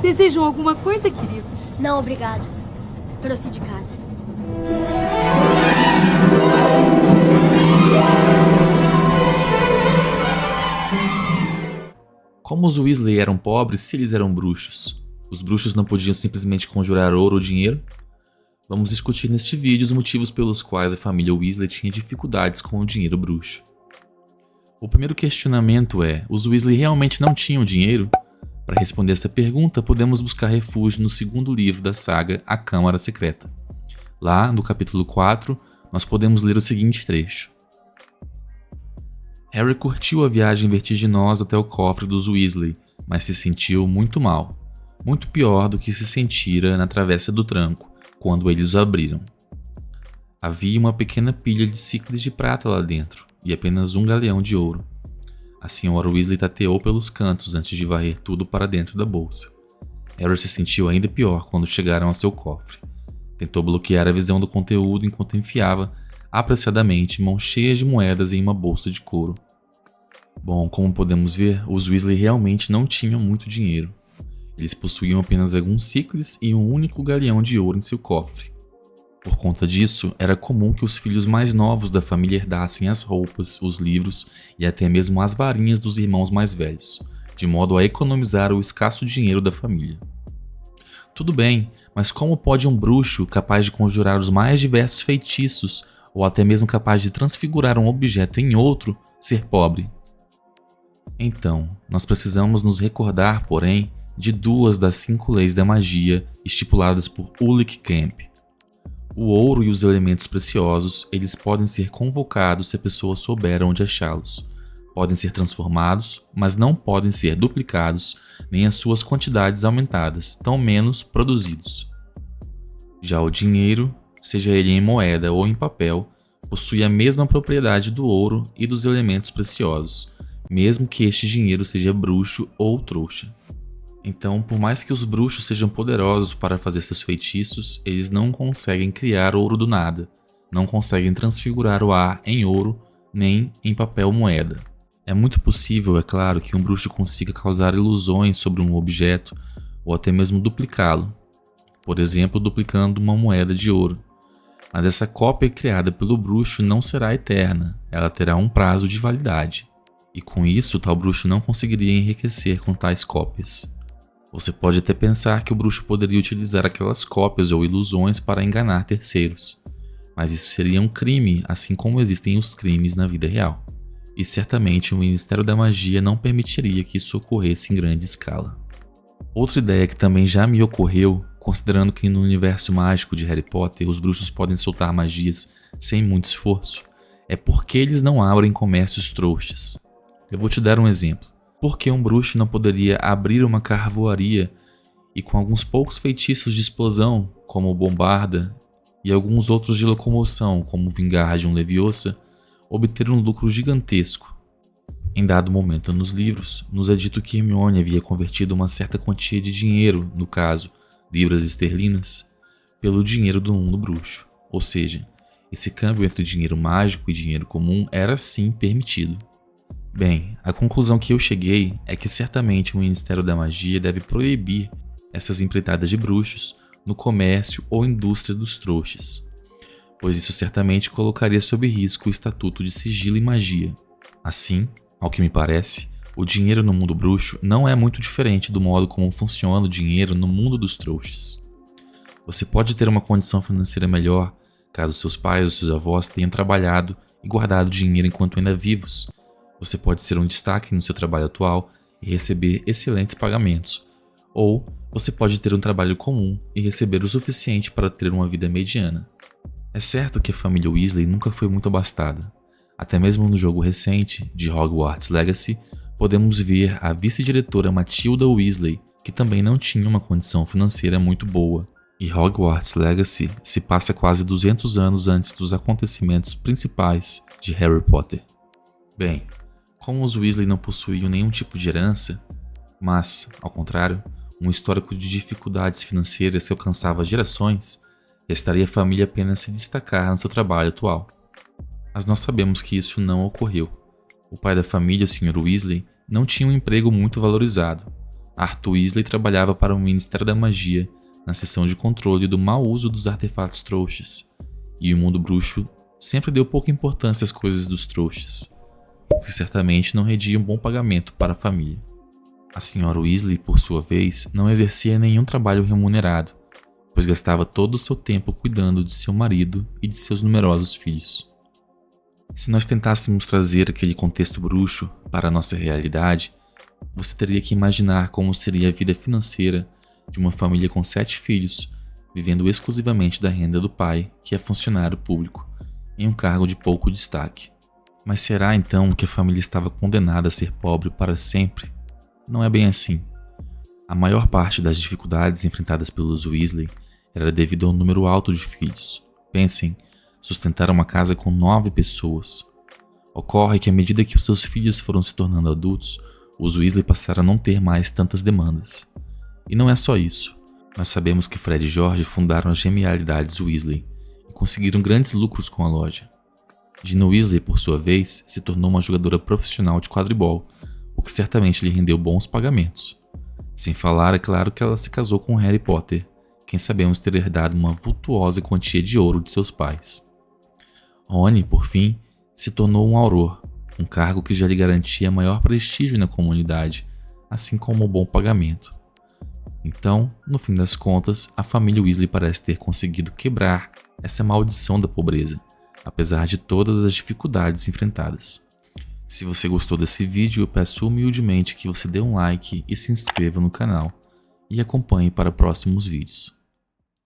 Desejam alguma coisa, queridos? Não, obrigado. Trouxe de casa. Como os Weasley eram pobres se eles eram bruxos? Os bruxos não podiam simplesmente conjurar ouro ou dinheiro? Vamos discutir neste vídeo os motivos pelos quais a família Weasley tinha dificuldades com o dinheiro bruxo. O primeiro questionamento é: os Weasley realmente não tinham dinheiro? Para responder essa pergunta, podemos buscar refúgio no segundo livro da saga A Câmara Secreta. Lá, no capítulo 4, nós podemos ler o seguinte trecho. Harry curtiu a viagem vertiginosa até o cofre dos Weasley, mas se sentiu muito mal. Muito pior do que se sentira na travessa do tranco, quando eles o abriram. Havia uma pequena pilha de sicles de prata lá dentro, e apenas um galeão de ouro. A senhora Weasley tateou pelos cantos antes de varrer tudo para dentro da bolsa. Harry se sentiu ainda pior quando chegaram ao seu cofre. Tentou bloquear a visão do conteúdo enquanto enfiava apressadamente mãos cheias de moedas em uma bolsa de couro. Bom, como podemos ver, os Weasley realmente não tinham muito dinheiro. Eles possuíam apenas alguns sicles e um único galeão de ouro em seu cofre. Por conta disso, era comum que os filhos mais novos da família herdassem as roupas, os livros e até mesmo as varinhas dos irmãos mais velhos, de modo a economizar o escasso dinheiro da família. Tudo bem, mas como pode um bruxo capaz de conjurar os mais diversos feitiços ou até mesmo capaz de transfigurar um objeto em outro, ser pobre? Então, nós precisamos nos recordar, porém, de 2 das 5 leis da magia estipuladas por Ulrich Kemp. O ouro e os elementos preciosos, eles podem ser convocados se a pessoa souber onde achá-los. Podem ser transformados, mas não podem ser duplicados, nem as suas quantidades aumentadas, tão menos produzidos. Já o dinheiro, seja ele em moeda ou em papel, possui a mesma propriedade do ouro e dos elementos preciosos, mesmo que este dinheiro seja bruxo ou trouxa. Então, por mais que os bruxos sejam poderosos para fazer seus feitiços, eles não conseguem criar ouro do nada, não conseguem transfigurar o ar em ouro nem em papel moeda. É muito possível, é claro, que um bruxo consiga causar ilusões sobre um objeto ou até mesmo duplicá-lo, por exemplo, duplicando uma moeda de ouro. Mas essa cópia criada pelo bruxo não será eterna, ela terá um prazo de validade. E com isso, tal bruxo não conseguiria enriquecer com tais cópias. Você pode até pensar que o bruxo poderia utilizar aquelas cópias ou ilusões para enganar terceiros, mas isso seria um crime, assim como existem os crimes na vida real. E certamente o Ministério da Magia não permitiria que isso ocorresse em grande escala. Outra ideia que também já me ocorreu, considerando que no universo mágico de Harry Potter os bruxos podem soltar magias sem muito esforço, é porque eles não abrem comércios trouxas. Eu vou te dar um exemplo. Por que um bruxo não poderia abrir uma carvoaria e com alguns poucos feitiços de explosão, como o Bombarda, e alguns outros de locomoção, como o Wingardium Leviosa, obter um lucro gigantesco? Em dado momento nos livros, nos é dito que Hermione havia convertido uma certa quantia de dinheiro, no caso, libras esterlinas, pelo dinheiro do mundo bruxo. Ou seja, esse câmbio entre dinheiro mágico e dinheiro comum era sim permitido. Bem, a conclusão que eu cheguei é que certamente o Ministério da Magia deve proibir essas empreitadas de bruxos no comércio ou indústria dos trouxas, pois isso certamente colocaria sob risco o Estatuto de Sigilo e Magia. Assim, ao que me parece, o dinheiro no mundo bruxo não é muito diferente do modo como funciona o dinheiro no mundo dos trouxas. Você pode ter uma condição financeira melhor caso seus pais ou seus avós tenham trabalhado e guardado dinheiro enquanto ainda vivos. Você pode ser um destaque no seu trabalho atual e receber excelentes pagamentos, ou você pode ter um trabalho comum e receber o suficiente para ter uma vida mediana. É certo que a família Weasley nunca foi muito abastada. Até mesmo no jogo recente, de Hogwarts Legacy, podemos ver a vice-diretora Matilda Weasley, que também não tinha uma condição financeira muito boa. E Hogwarts Legacy se passa quase 200 anos antes dos acontecimentos principais de Harry Potter. Bem, como os Weasley não possuíam nenhum tipo de herança, mas, ao contrário, um histórico de dificuldades financeiras que alcançava gerações, restaria à família apenas se destacar no seu trabalho atual. Mas nós sabemos que isso não ocorreu. O pai da família, o Sr. Weasley, não tinha um emprego muito valorizado. Arthur Weasley trabalhava para o Ministério da Magia na seção de controle do mau uso dos artefatos trouxas, e o mundo bruxo sempre deu pouca importância às coisas dos trouxas, o que certamente não rendia um bom pagamento para a família. A senhora Weasley, por sua vez, não exercia nenhum trabalho remunerado, pois gastava todo o seu tempo cuidando de seu marido e de seus numerosos filhos. Se nós tentássemos trazer aquele contexto bruxo para a nossa realidade, você teria que imaginar como seria a vida financeira de uma família com 7 filhos, vivendo exclusivamente da renda do pai, que é funcionário público, em um cargo de pouco destaque. Mas será então que a família estava condenada a ser pobre para sempre? Não é bem assim. A maior parte das dificuldades enfrentadas pelos Weasley era devido ao número alto de filhos. Pensem, sustentar uma casa com 9 pessoas. Ocorre que à medida que os seus filhos foram se tornando adultos, os Weasley passaram a não ter mais tantas demandas. E não é só isso. Nós sabemos que Fred e George fundaram as Genialidades Weasley e conseguiram grandes lucros com a loja. Gina Weasley, por sua vez, se tornou uma jogadora profissional de quadribol, o que certamente lhe rendeu bons pagamentos. Sem falar, é claro, que ela se casou com Harry Potter, quem sabemos ter herdado uma vultuosa quantia de ouro de seus pais. Rony, por fim, se tornou um auror, um cargo que já lhe garantia maior prestígio na comunidade, assim como um bom pagamento. Então, no fim das contas, a família Weasley parece ter conseguido quebrar essa maldição da pobreza, apesar de todas as dificuldades enfrentadas. Se você gostou desse vídeo, eu peço humildemente que você dê um like e se inscreva no canal, e acompanhe para próximos vídeos.